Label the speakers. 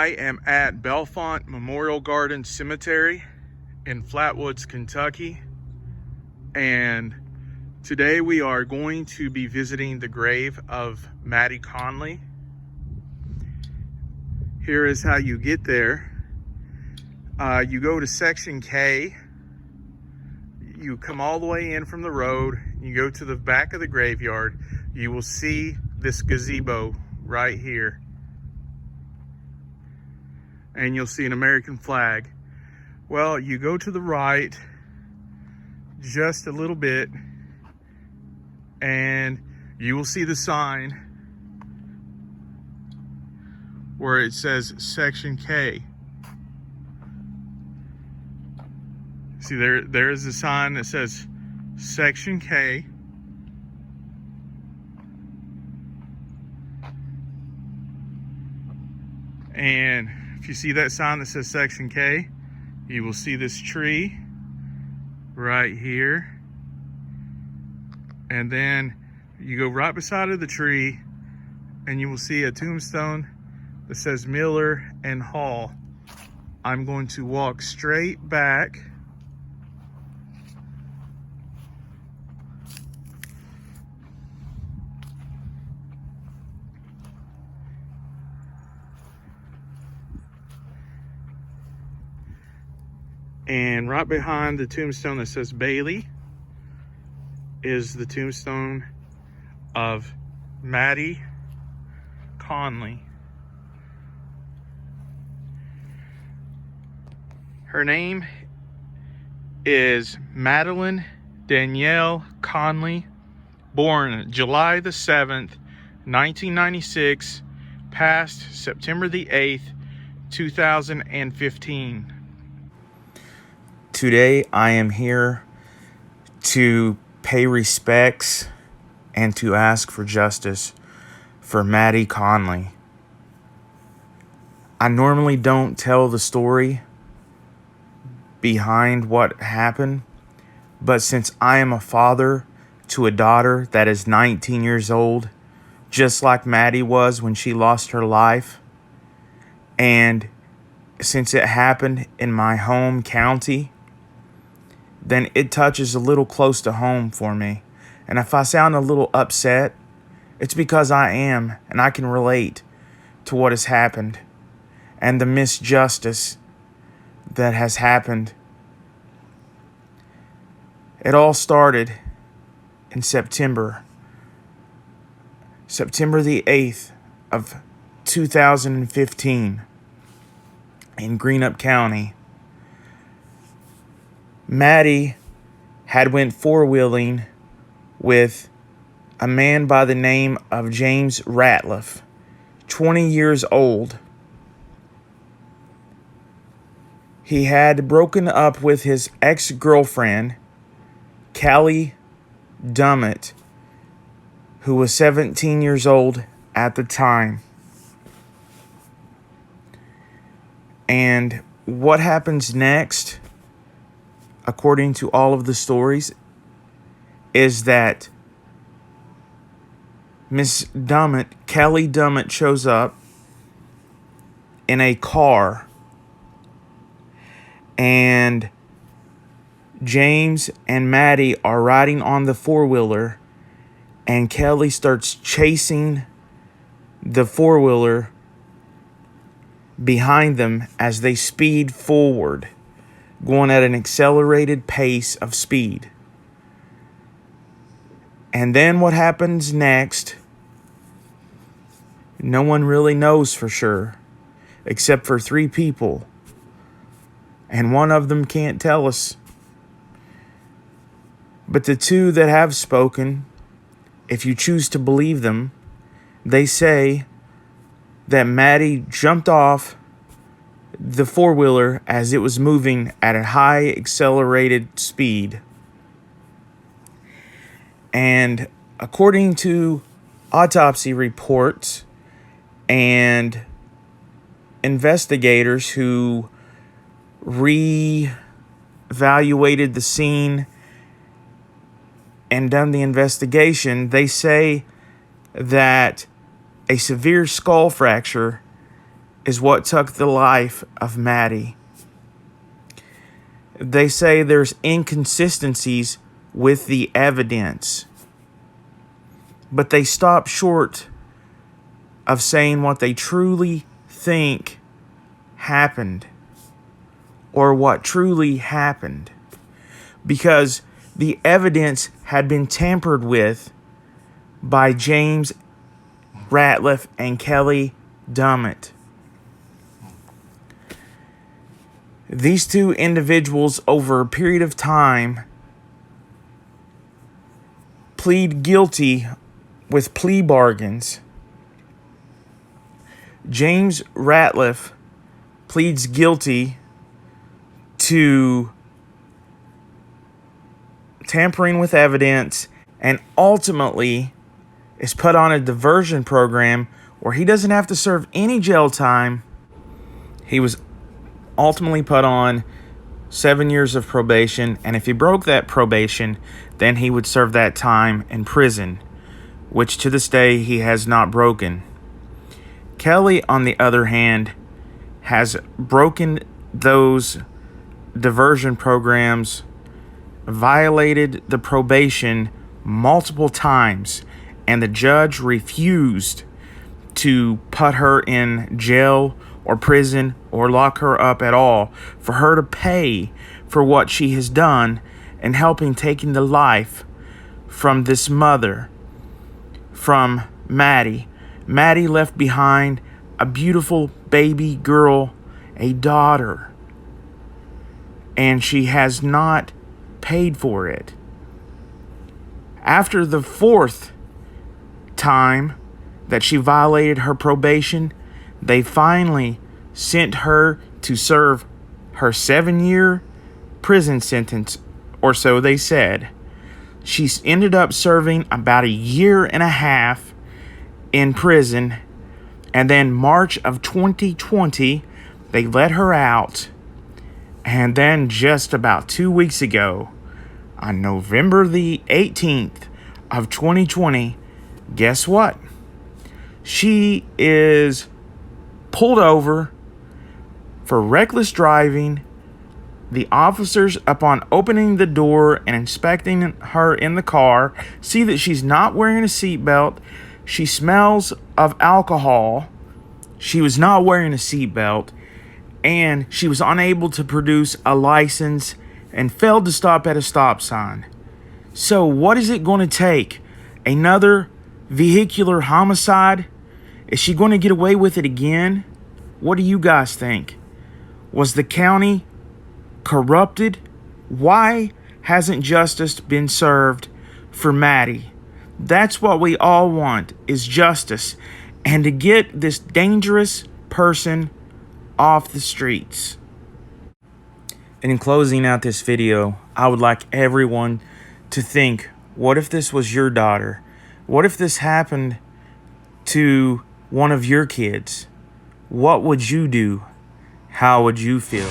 Speaker 1: I am at Bellefonte Memorial Garden Cemetery in Flatwoods, Kentucky, and today we are going to be visiting the grave of Mattie Conley. Here is how you get there. You go to section K, you come all the way in from the road, you go to the back of the graveyard, you will see this gazebo right here. And you'll see an American flag. Well, you go to the right just a little bit and you will see the sign where it says section K. See, there is a sign that says section K. And if you see that sign that says section K, you will see this tree right here. And then you go right beside of the tree and you will see a tombstone that says Miller and Hall. I'm going to walk straight back. And right behind the tombstone that says Bailey is the tombstone of Mattie Conley. Her name is Mattellen Danielle Conley, born July the 7th, 1996, passed September the 8th, 2015.
Speaker 2: Today, I am here to pay respects and to ask for justice for Mattie Conley. I normally don't tell the story behind what happened, but since I am a father to a daughter that is 19 years old, just like Mattie was when she lost her life, and since it happened in my home county, then it touches a little close to home for me. And if I sound a little upset, it's because I am, and I can relate to what has happened and the misjustice that has happened. It all started in September the 8th of 2015 in Greenup County. Mattie had went four-wheeling with a man by the name of James Ratliff, 20 years old. He had broken up with his ex-girlfriend, Callie Dummett, who was 17 years old at the time. And what happens next, according to all of the stories, is that Miss Dummett, Callie Dummett, shows up in a car, and James and Mattie are riding on the four-wheeler, and Kelly starts chasing the four-wheeler behind them as they speed forward, going at an accelerated pace of speed. And then what happens next, no one really knows for sure, except for three people. And one of them can't tell us. But the two that have spoken, if you choose to believe them, they say that Mattie jumped off the four-wheeler as it was moving at a high accelerated speed. And according to autopsy reports and investigators who re-evaluated the scene and done the investigation, they say that a severe skull fracture is what took the life of Mattie. They say there's inconsistencies with the evidence, but they stop short of saying what they truly think happened, or what truly happened, because the evidence had been tampered with by James Ratliff and Kelly Dummett. These two individuals, over a period of time, plead guilty with plea bargains. James Ratliff pleads guilty to tampering with evidence and ultimately is put on a diversion program where he doesn't have to serve any jail time. He was ultimately put on 7 years of probation, and if he broke that probation, then he would serve that time in prison, which to this day he has not broken. Kelly, on the other hand, has broken those diversion programs, violated the probation multiple times, and the judge refused to put her in jail or prison or lock her up at all, for her to pay for what she has done in helping taking the life from this mother, from Mattie. Mattie left behind a beautiful baby girl, a daughter, and she has not paid for it. After the fourth time that she violated her probation, they finally sent her to serve her 7-year prison sentence, or so they said. She ended up serving about 1.5 years in prison, and then March of 2020, they let her out. And then just about 2 weeks ago, on November the 18th of 2020, guess what? She is pulled over for reckless driving. The officers, upon opening the door and inspecting her in the car, see that she's not wearing a seatbelt. She smells of alcohol. She was not wearing a seatbelt, and she was unable to produce a license and failed to stop at a stop sign. So what is it going to take? Another vehicular homicide? Is she going to get away with it again? What do you guys think? Was the county corrupted? Why hasn't justice been served for Mattie? That's what we all want, is justice, and to get this dangerous person off the streets. And in closing out this video, I would like everyone to think, what if this was your daughter? What if this happened to one of your kids? What would you do? How would you feel?